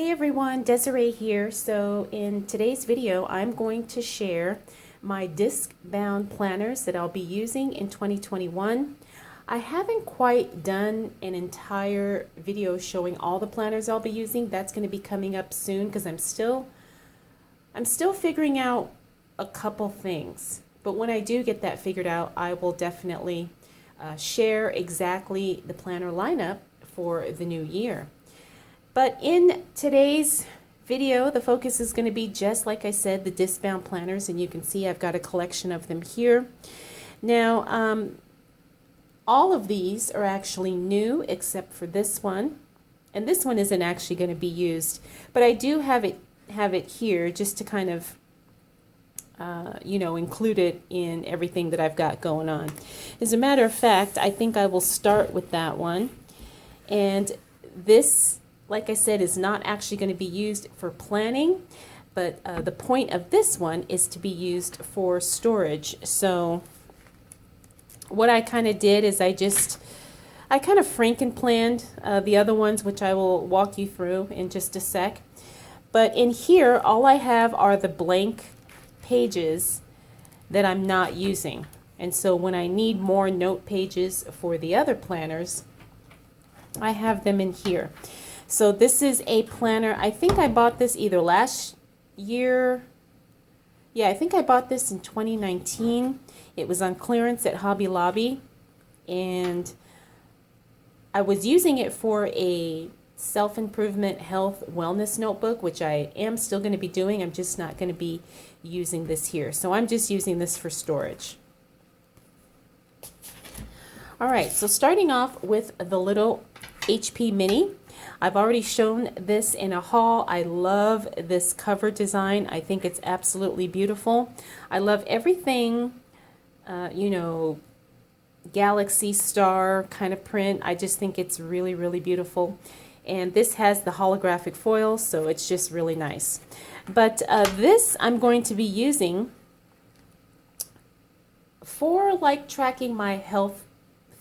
Hey everyone, Desiree here. So in today's video, I'm going to share my disc-bound planners that I'll be using in 2021. I haven't quite done an entire video showing all the planners I'll be using. That's going to be coming up soon because I'm still figuring out a couple things. But when I do get that figured out, I will definitely share exactly the planner lineup for the new year. But in today's video, the focus is going to be, just like I said, the disc-bound planners, and you can see I've got a collection of them here. Now, all of these are actually new except for this one, and this one isn't actually going to be used, but I do have it here just to kind of include it in everything that I've got going on. As a matter of fact, I think I will start with that one. And this, like I said, is not actually going to be used for planning, but the point of this one is to be used for storage. So what I kind of did is I kind of franken-planned the other ones, which I will walk you through in just a sec. But in here, all I have are the blank pages that I'm not using. And so when I need more note pages for the other planners, I have them in here. So this is a planner. I think I bought this either last year. Yeah, I think I bought this in 2019. It was on clearance at Hobby Lobby, and I was using it for a self-improvement health wellness notebook, which I am still going to be doing. I'm just not going to be using this here. So I'm just using this for storage. All right, so starting off with the little HP Mini. I've already shown this in a haul. I love this cover design. I think it's absolutely beautiful. I love everything, galaxy star kind of print. I just think it's really, really beautiful. And this has the holographic foil, so it's just really nice. But this I'm going to be using for like tracking my health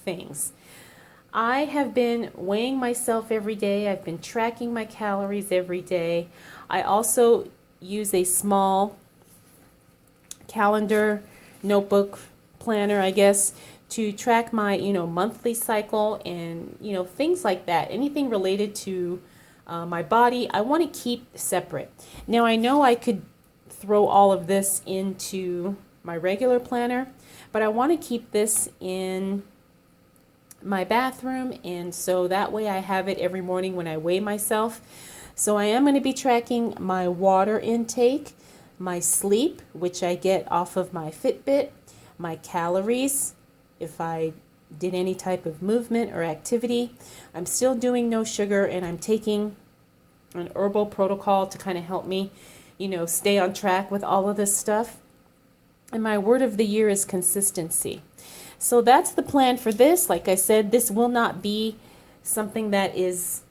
things. I have been weighing myself every day. I've been tracking my calories every day. I also use a small calendar notebook planner, I guess, to track my, monthly cycle and, things like that. Anything related to my body, I want to keep separate. Now, I know I could throw all of this into my regular planner, but I want to keep this in my bathroom, and so that way I have it every morning when I weigh myself. So I am going to be tracking my water intake, my sleep, which I get off of my Fitbit, my calories, if I did any type of movement or activity. I'm still doing no sugar, and I'm taking an herbal protocol to kind of help me, stay on track with all of this stuff. And my word of the year is consistency. So that's the plan for this. Like I said, this will not be something that is,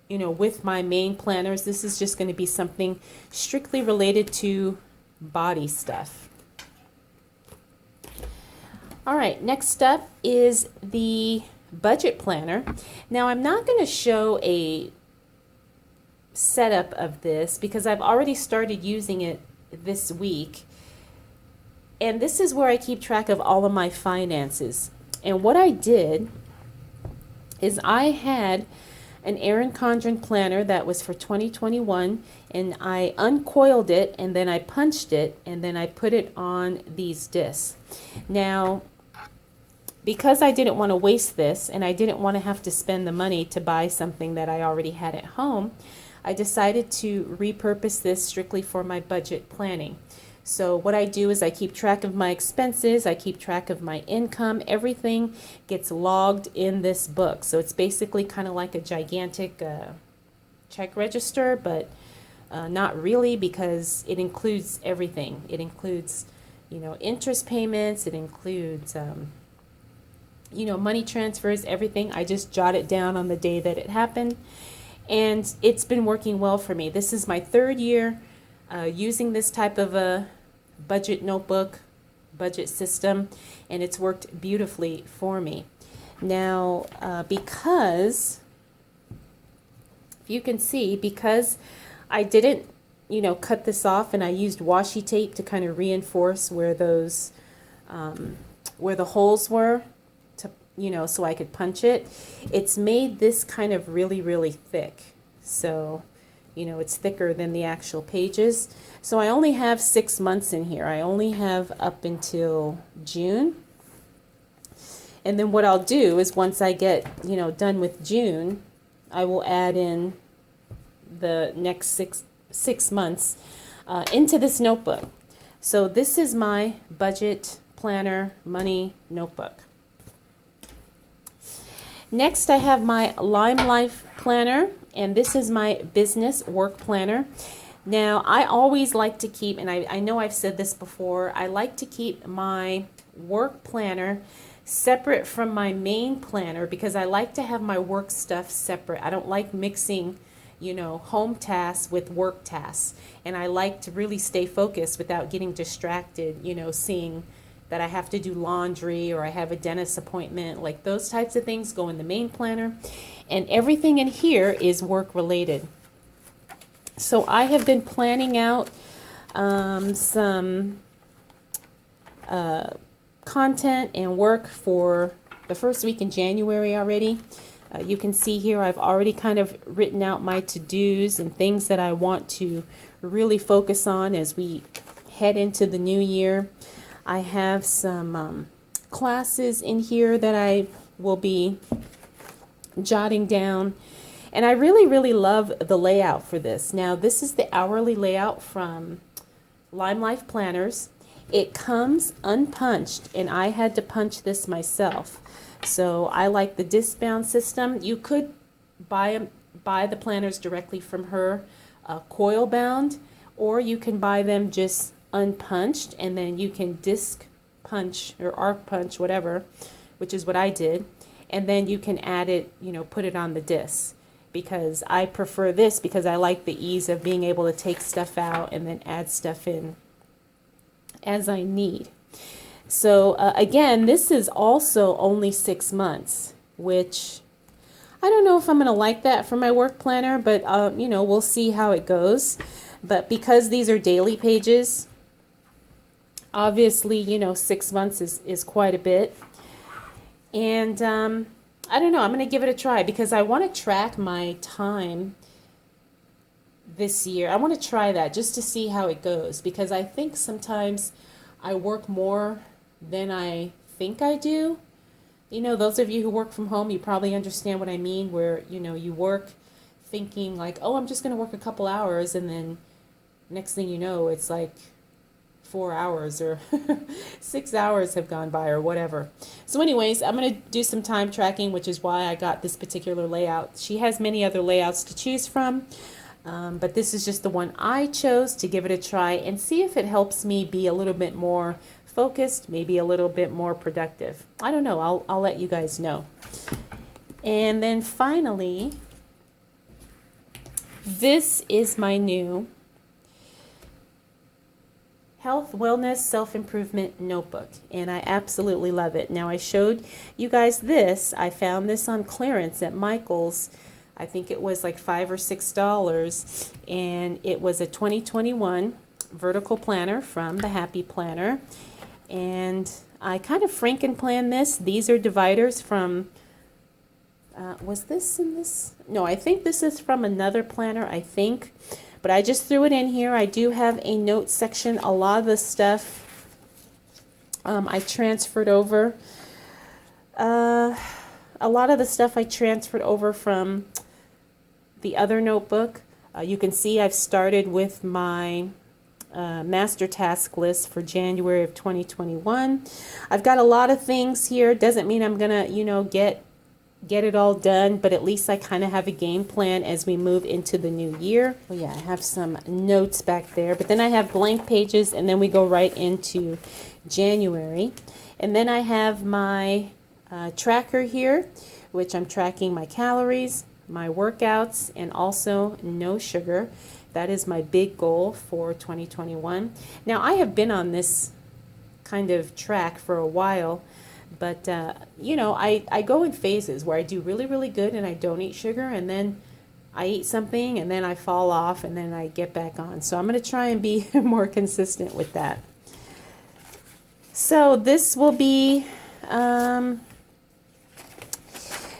with my main planners. This is just going to be something strictly related to body stuff. All right, next up is the budget planner. Now, I'm not going to show a setup of this because I've already started using it this week. And this is where I keep track of all of my finances. And what I did is I had an Erin Condren planner that was for 2021, and I uncoiled it, and then I punched it, and then I put it on these discs. Now, because I didn't want to waste this, and I didn't want to have to spend the money to buy something that I already had at home, I decided to repurpose this strictly for my budget planning. So what I do is I keep track of my expenses, I keep track of my income, everything gets logged in this book. So it's basically kind of like a gigantic check register, but not really, because it includes everything. It includes, interest payments, it includes, money transfers, everything. I just jot it down on the day that it happened, and it's been working well for me. This is my third year using this type of a budget notebook, budget system, and it's worked beautifully for me. Now, because you can see, because I didn't, cut this off, and I used washi tape to kind of reinforce where those, where the holes were, to, so I could punch it. It's made this kind of really, really thick. So, it's thicker than the actual pages. So I only have 6 months in here. I only have up until June. And then what I'll do is once I get, done with June, I will add in the next six months into this notebook. So this is my budget planner money notebook. Next, I have my Limelife Planner, and this is my business work planner. Now, I always like to keep, and I know I've said this before, I like to keep my work planner separate from my main planner because I like to have my work stuff separate. I don't like mixing, home tasks with work tasks. And I like to really stay focused without getting distracted, seeing that I have to do laundry or I have a dentist appointment. Like those types of things go in the main planner. And everything in here is work related. So I have been planning out some content and work for the first week in January already. You can see here I've already kind of written out my to-dos and things that I want to really focus on as we head into the new year. I have some classes in here that I will be jotting down. And I really, really love the layout for this. Now, this is the hourly layout from Limelife Planners. It comes unpunched, and I had to punch this myself. So I like the discbound system. You could buy the planners directly from her, coil bound, or you can buy them just unpunched, and then you can disc punch or arc punch, whatever, which is what I did. And then you can add it, put it on the disc. Because I prefer this because I like the ease of being able to take stuff out and then add stuff in as I need. So again, this is also only 6 months, which I don't know if I'm going to like that for my work planner, but we'll see how it goes. But because these are daily pages, obviously, 6 months is quite a bit. And I don't know, I'm going to give it a try because I want to track my time this year. I want to try that just to see how it goes because I think sometimes I work more than I think I do. Those of you who work from home, you probably understand what I mean, where, you work thinking like, oh, I'm just going to work a couple hours, and then next thing you know, it's like 4 hours or 6 hours have gone by or whatever. So anyways, I'm going to do some time tracking, which is why I got this particular layout. She has many other layouts to choose from, but this is just the one I chose to give it a try and see if it helps me be a little bit more focused, maybe a little bit more productive. I don't know. I'll let you guys know. And then finally, this is my new Health, Wellness, Self-Improvement Notebook, and I absolutely love it. Now, I showed you guys this. I found this on clearance at Michael's. I think it was like $5 or $6, and it was a 2021 vertical planner from the Happy Planner, and I kind of Franken-planned this. These are dividers from, was this in this? No, I think this is from another planner, I think. But I just threw it in here. I do have a note section. A lot of the stuff I transferred over. A lot of the stuff I transferred over from the other notebook. You can see I've started with my master task list for January of 2021. I've got a lot of things here. Doesn't mean I'm going to, get it all done, but at least I kind of have a game plan as we move into the new year. Oh yeah, I have some notes back there, but then I have blank pages, and then we go right into January. And then I have my tracker here, which I'm tracking my calories, my workouts, and also no sugar. That is my big goal for 2021. Now, I have been on this kind of track for a while, but I go in phases where I do really, really good and I don't eat sugar, and then I eat something and then I fall off and then I get back on. So I'm going to try and be more consistent with that. So this will be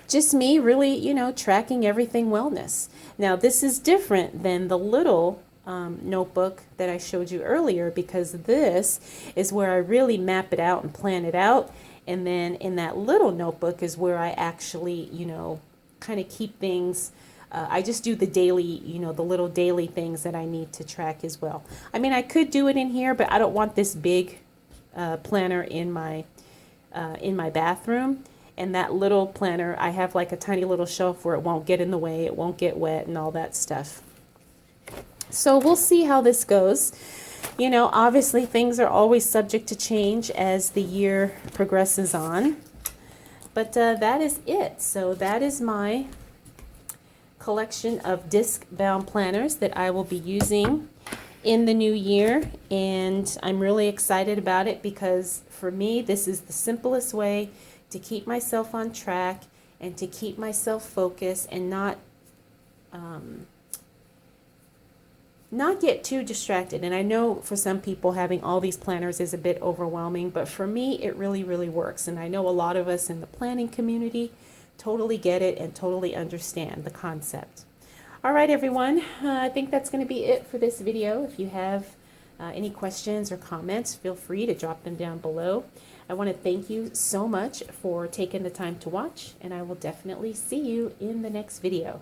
just me really, you know, tracking everything wellness. Now this is different than the little notebook that I showed you earlier, because this is where I really map it out and plan it out. And then in that little notebook is where I actually, you know, kind of keep things. I just do the daily, you know, the little daily things that I need to track as well. I mean, I could do it in here, but I don't want this big planner in my bathroom. And that little planner, I have like a tiny little shelf where it won't get in the way, it won't get wet and all that stuff. So we'll see how this goes. You know, obviously things are always subject to change as the year progresses on. But that is it. So that is my collection of disc-bound planners that I will be using in the new year. And I'm really excited about it because for me, this is the simplest way to keep myself on track and to keep myself focused and not get too distracted. And I know for some people having all these planners is a bit overwhelming, but for me it really, really works. And I know a lot of us in the planning community totally get it and totally understand the concept. All right, everyone, I think that's going to be it for this video. If you have any questions or comments, feel free to drop them down below. I want to thank you so much for taking the time to watch, and I will definitely see you in the next video.